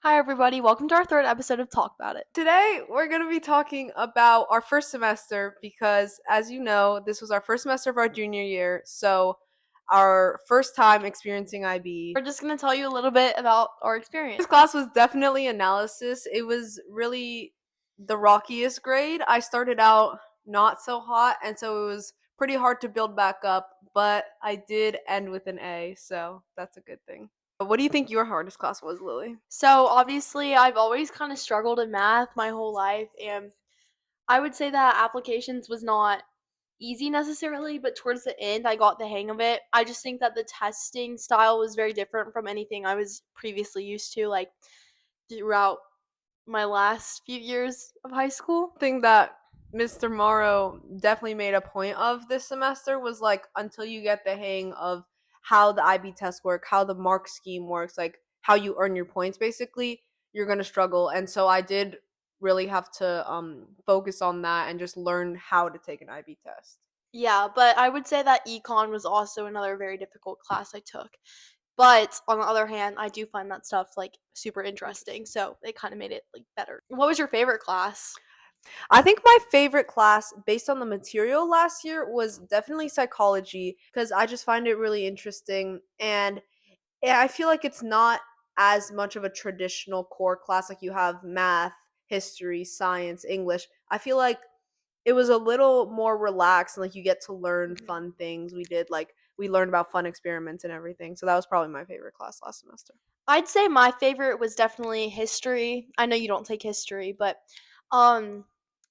Hi, everybody. Welcome to our third episode of Talk About It. Today, we're going to be talking about our first semester because, as you know, this was our first semester of our junior year. So, our first time experiencing IB. We're just going to tell you a little bit about our experience. This class was definitely analysis. It was really the rockiest grade. I started out not so hot, and so it was pretty hard to build back up, but I did end with an A, so that's a good thing. What do you think your hardest class was, Lily? So, obviously, I've always kind of struggled in math my whole life, and I would say that applications was not easy necessarily, but towards the end, I got the hang of it. I just think that the testing style was very different from anything I was previously used to, like throughout my last few years of high school. Thing that Mr. Morrow definitely made a point of this semester was like until you get the hang of how the IB tests work, how the mark scheme works, like how you earn your points basically, you're going to struggle. And so I did really have to focus on that and just learn how to take an IB test. Yeah, but I would say that econ was also another very difficult class I took. But on the other hand, I do find that stuff like super interesting, so it kind of made it like better. What was your favorite class? I think my favorite class based on the material last year was definitely psychology because I just find it really interesting and yeah, I feel like it's not as much of a traditional core class like you have math, history, science, English. I feel like it was a little more relaxed and like you get to learn fun things. We learned about fun experiments and everything. So that was probably my favorite class last semester. I'd say my favorite was definitely history. I know you don't take history, but um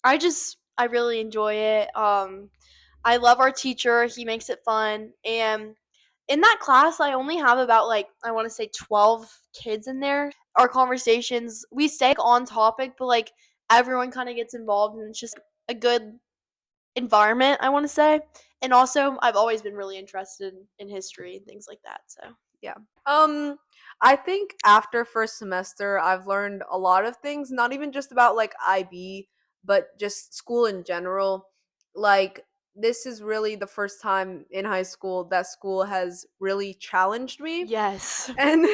I really enjoy it. I love our teacher. He makes it fun. And in that class, I only have about like I want to say 12 kids in there. Our conversations, we stay on topic, but like everyone kind of gets involved and it's just a good environment, I want to say. And also, I've always been really interested in history and things like that. So, Yeah. Um I think after first semester I've learned a lot of things, not even just about like IB, but just school in general. Like this is really the first time in high school that school has really challenged me. yes. And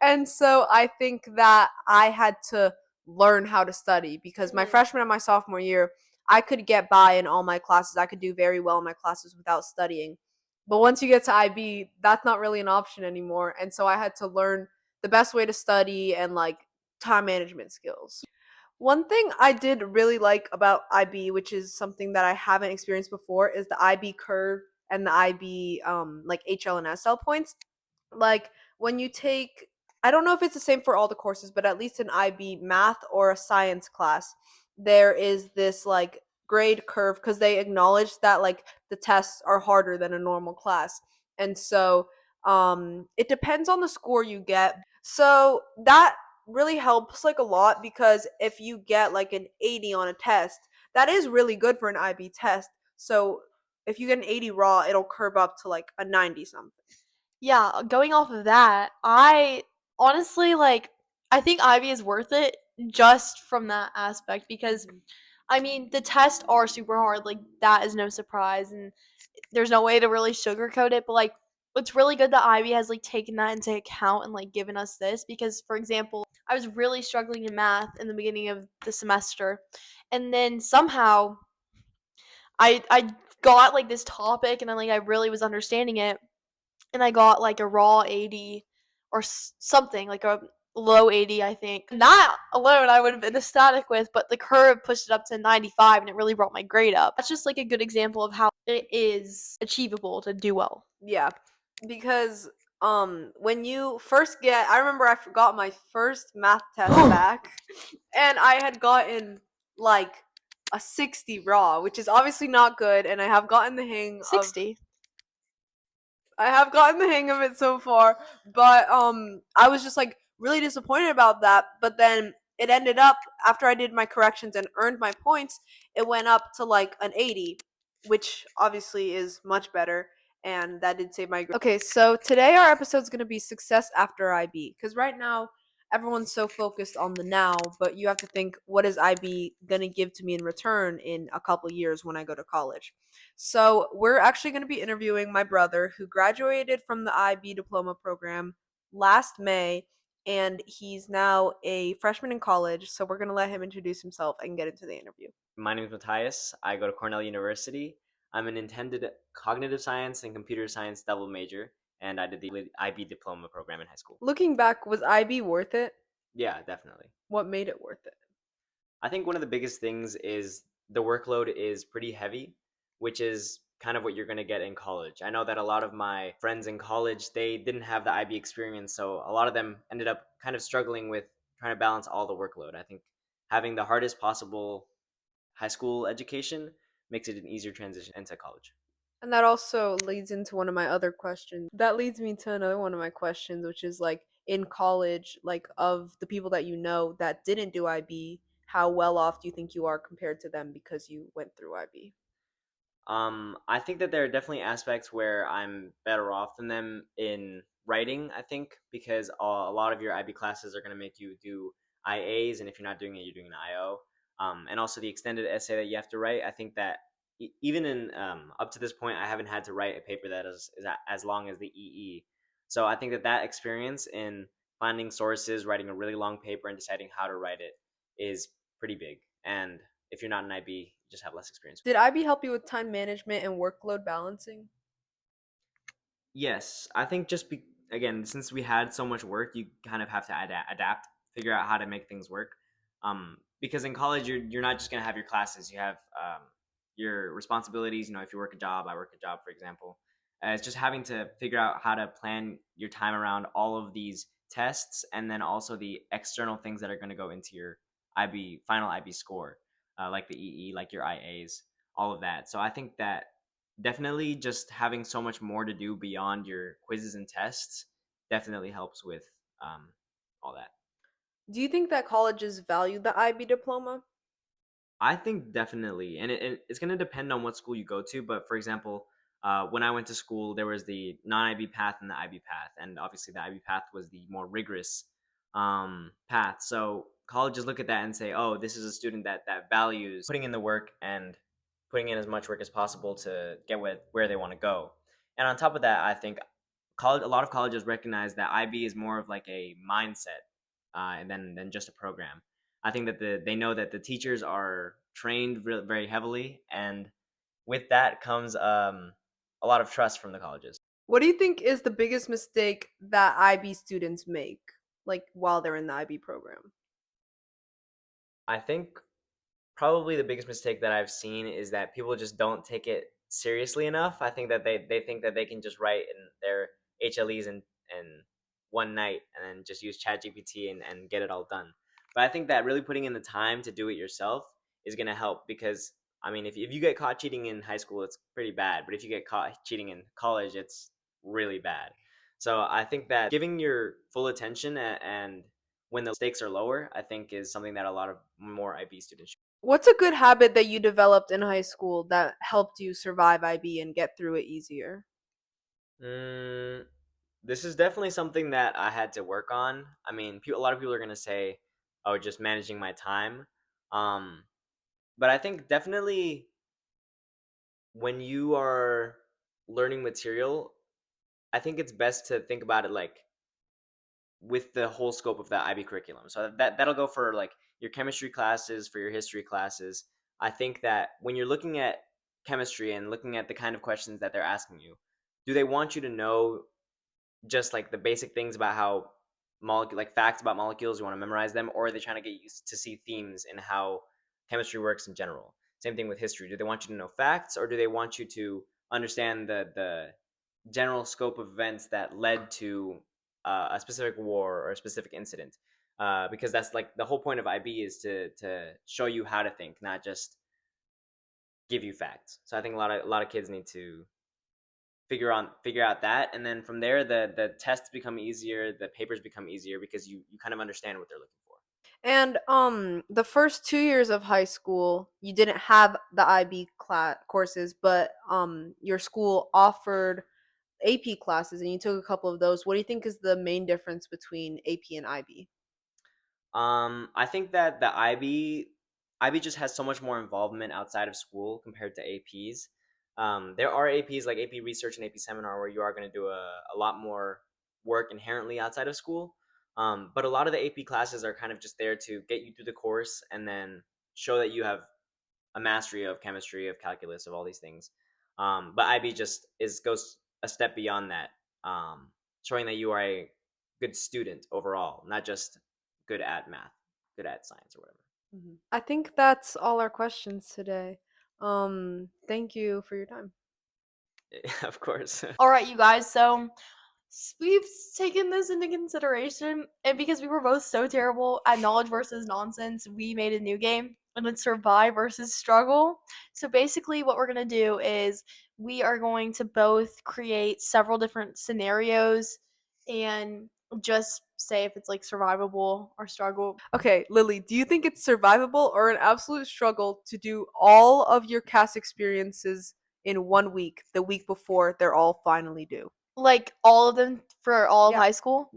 and so I think that I had to learn how to study because my Mhm. freshman and my sophomore year I could get by in all my classes. I could do very well in my classes without studying. But once you get to IB, that's not really an option anymore. And so I had to learn the best way to study and like time management skills. One thing I did really like about IB, which is something that I haven't experienced before, is the IB curve and the IB like HL and SL points. Like when you take, I don't know if it's the same for all the courses, but at least in IB math or a science class, there is this like grade curve because they acknowledge that like the tests are harder than a normal class. And so it depends on the score you get. So that really helps like a lot because if you get like an 80 on a test, that is really good for an IB test. So if you get an 80 raw, it'll curve up to like a 90 something. Yeah, going off of that, I honestly like I think Ivy is worth it just from that aspect because Mhm. I mean, the tests are super hard, like that is no surprise and there's no way to really sugarcoat it, but like it's really good that Ivy has like taken that into account and like given us this because for example, I was really struggling in math in the beginning of the semester and then somehow I got like this topic and then like I really was understanding it and I got like a raw 80 or something, like a low 80, I think. And that alone I would have been ecstatic with, but the curve pushed it up to 95 and it really brought my grade up. That's just like a good example of how it is achievable to do well. Yeah, because when you first get, I remember I forgot my first math test back and I had gotten like a 60 raw, which is obviously not good and I have gotten the hang of it so far, but I was just like really disappointed about that, but then it ended up after I did my corrections and earned my points, it went up to like an 80, which obviously is much better and that did save my grade. Okay, so today our episode's going to be success after IB cuz right now everyone's so focused on the now, but you have to think what is IB going to give to me in return in a couple years when I go to college. So, we're actually going to be interviewing my brother who graduated from the IB diploma program last May and he's now a freshman in college. So we're going to let him introduce himself and get into the interview. My name is Matthias. I go to Cornell University. I'm an intended cognitive science and computer science double major, and I did the IB diploma program in high school. Looking back, was IB worth it? Yeah, definitely. What made it worth it? I think one of the biggest things is the workload is pretty heavy, which is kind of what you're going to get in college. I know that a lot of my friends in college, they didn't have the IB experience, so a lot of them ended up kind of struggling with trying to balance all the workload. I think having the hardest possible high school education makes it an easier transition into college. And that also leads into one of my other questions. That leads me to another one of my questions, which is like in college, like of the people that you know that didn't do IB, how well off do you think you are compared to them because you went through IB? I think that there are definitely aspects where I'm better off than them in writing. I think because a lot of your IB classes are going to make you do IAs, and if you're not doing it, you're doing an IO. And also the extended essay that you have to write. I think that even in up to this point, I haven't had to write a paper that is as long as the EE. So I think that that experience in finding sources, writing a really long paper, and deciding how to write it is pretty big. And if you're not an IB, you just have less experience. Did IB help you with time management and workload balancing? Yes, I think again, since we had so much work, you kind of have to adapt, figure out how to make things work. Because in college, you're not just gonna have your classes; you have your responsibilities. You know, if you work a job, I work a job, for example. It's just having to figure out how to plan your time around all of these tests, and then also the external things that are going to go into your IB final IB score, like the EE, like your IAs, all of that. So I think that definitely just having so much more to do beyond your quizzes and tests definitely helps with all that. Do you think that colleges value the IB diploma? I think definitely, and it's going to depend on what school you go to. But for example, when I went to school, there was the non-IB path and the IB path, and obviously the IB path was the more rigorous path. So colleges look at that and say, "Oh, this is a student that values putting in the work and putting in as much work as possible to get where they want to go." And on top of that, I think a lot of colleges recognize that IB is more of like a mindset, and than just a program. I think that they know that the teachers are trained very heavily, and with that comes a lot of trust from the colleges. What do you think is the biggest mistake that IB students make, like while they're in the IB program? I think probably the biggest mistake that I've seen is that people just don't take it seriously enough. I think that they think that they can just write in their HLEs in one night and then just use ChatGPT and get it all done. But I think that really putting in the time to do it yourself is going to help because I mean, if you get caught cheating in high school, it's pretty bad. But if you get caught cheating in college, it's really bad. So I think that giving your full attention and when the stakes are lower, I think is something that a lot of more IB students. What's a good habit that you developed in high school that helped you survive IB and get through it easier? Mm, this is definitely something that I had to work on. I mean, a lot of people are gonna say, "Oh, just managing my time," um, but I think definitely when you are learning material, I think it's best to think about it like with the whole scope of the IB curriculum. So that'll go for like your chemistry classes, for your history classes. I think that when you're looking at chemistry and looking at the kind of questions that they're asking you, do they want you to know just like the basic things about how like facts about molecules, you want to memorize them, or are they trying to get you to see themes in how chemistry works in general? Same thing with history. Do they want you to know facts, or do they want you to understand the general scope of events that led to a specific war or a specific incident? Because that's like the whole point of IB is to show you how to think, not just give you facts. So I think a lot of kids need to figure out that, and then from there the tests become easier, the papers become easier because you kind of understand what they're looking for. And the first 2 years of high school, you didn't have the IB class courses, but your school offered AP classes and you took a couple of those. What do you think is the main difference between AP and IB? I think that the IB just has so much more involvement outside of school compared to APs. There are APs like AP Research and AP Seminar where you are going to do a lot more work inherently outside of school. But a lot of the AP classes are kind of just there to get you through the course and then show that you have a mastery of chemistry, of calculus, of all these things. But IB just goes a step beyond that, showing that you are a good student overall, not just good at math, good at science, or whatever. I think that's all our questions today. Thank you for your time. Of course. All right, you guys. So we've taken this into consideration, and because we were both so terrible at knowledge versus nonsense, we made a new game, and it's survive versus struggle. So basically, what we're gonna do is we are going to both create several different scenarios and just say if it's like survivable or struggle. Okay, Lily, do you think it's survivable or an absolute struggle to do all of your cast experiences in 1 week, the week before they're all finally due? Like all of them for all of Yeah. high school?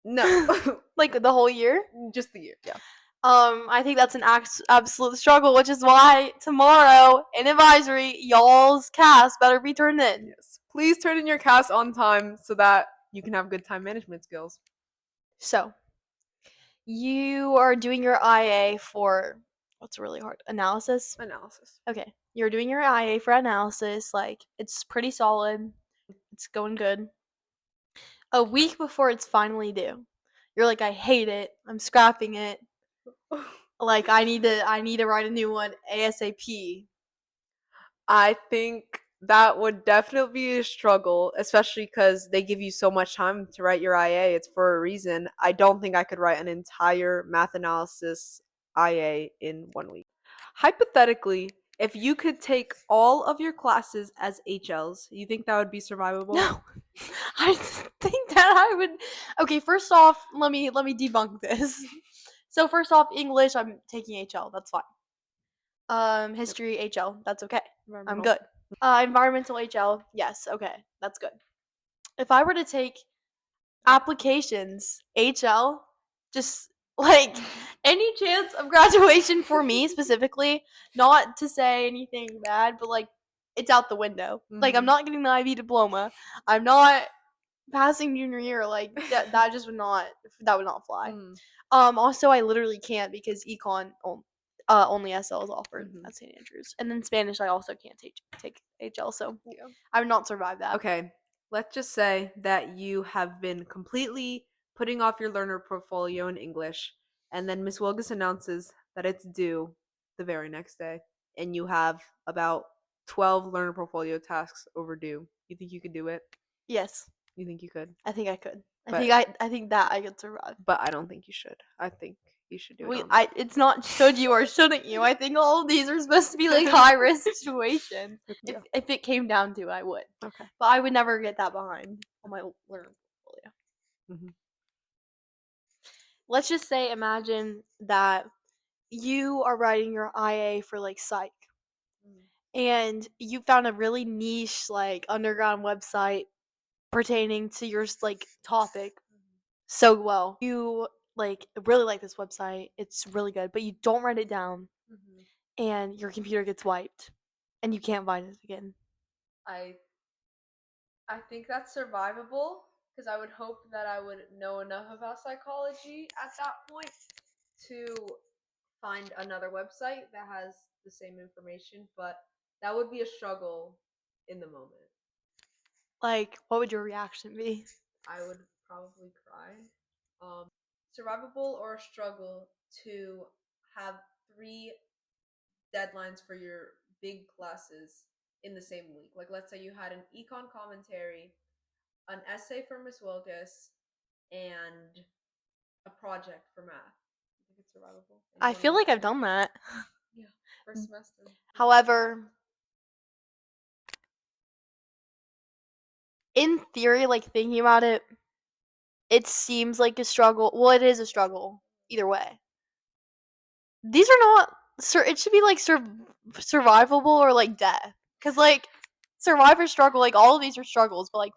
No, Like the whole year? just the year. Yeah. I think that's an absolute struggle, which is why tomorrow in advisory, y'all's cast better be turned in. Yes. Please turn in your cast on time so that you can have good time management skills. So, you are doing your IA for what's really hard? Analysis? Analysis. Okay. You're doing your IA for analysis. Like, it's pretty solid. It's going good. A week before it's finally due, you're like, I hate it. I'm scrapping it. Like, I need to write a new one ASAP. I think that would definitely be a struggle, especially because they give you so much time to write your IA. It's for a reason. I don't think I could write an entire math analysis IA in 1 week. Hypothetically, if you could take all of your classes as HLs, you think that would be survivable? No. I think that I would. Okay, first off, let me debunk this. So first off, English, I'm taking HL. That's fine. History HL. That's okay. I'm good. Environmental HL. Yes. Okay. That's good. If I were to take applications HL, just like any chance of graduation for me specifically, not to say anything bad, but like it's out the window. Like I'm Mhm. not getting the IB diploma. I'm not passing junior year. Like that just would not fly. Mm. Also I literally can't because econ only SL is offered Mhm. at St. Andrews, and then Spanish I also can't take HL. So Yeah. I would not survive that. Okay, let's just say that you have been completely putting off your learner portfolio in English, and then Miss Wilgus announces that it's due the very next day, and you have about 12 learner portfolio tasks overdue. You think you could do it? Yes, You think you could? I think I could. But I think that I could survive. but I don't think you should. I think you should do it on. It's not should you or shouldn't you. I think all of these are supposed to be like high risk situations. Yeah. If it came down to it, I would. Okay. But I would never get that behind on my learner portfolio. Mhm. Let's just say imagine that you are writing your IA for like psych and you found a really niche like underground website pertaining to your like topic so well. You like really like this website. It's really good, but you don't write it down and your computer gets wiped and you can't find it again. I I think that's survivable because I would hope that I would know enough about psychology at that point to find another website that has the same information, but that would be a struggle in the moment. Like, what would your reaction be? I would probably cry. Survivable or a struggle to have 3 deadlines for your big classes in the same week. Like, let's say you had an econ commentary, an essay for Miss Wilgus, and a project for math. You think it's survivable? I feel like I've done that. Yeah, first semester. However, in theory, like thinking about it, it seems like a struggle. Well, it is a struggle either way. These are not. It should be like survivable or like death, because like survivor struggle. Like all of these are struggles, but like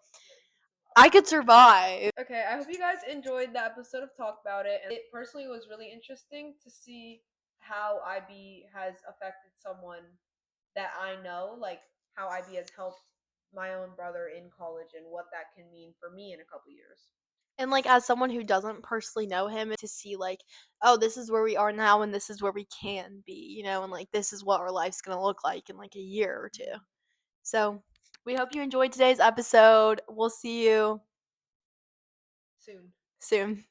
I could survive. Okay, I hope you guys enjoyed the episode of Talk About It. And it personally was really interesting to see how IB has affected someone that I know, like how IB has helped my own brother in college and what that can mean for me in a couple years. And, like, as someone who doesn't personally know him, to see, like, oh, this is where we are now and this is where we can be, and, like, this is what our life's gonna look like in, like, a year or 2. So, we hope you enjoyed today's episode. We'll see you Soon. soon.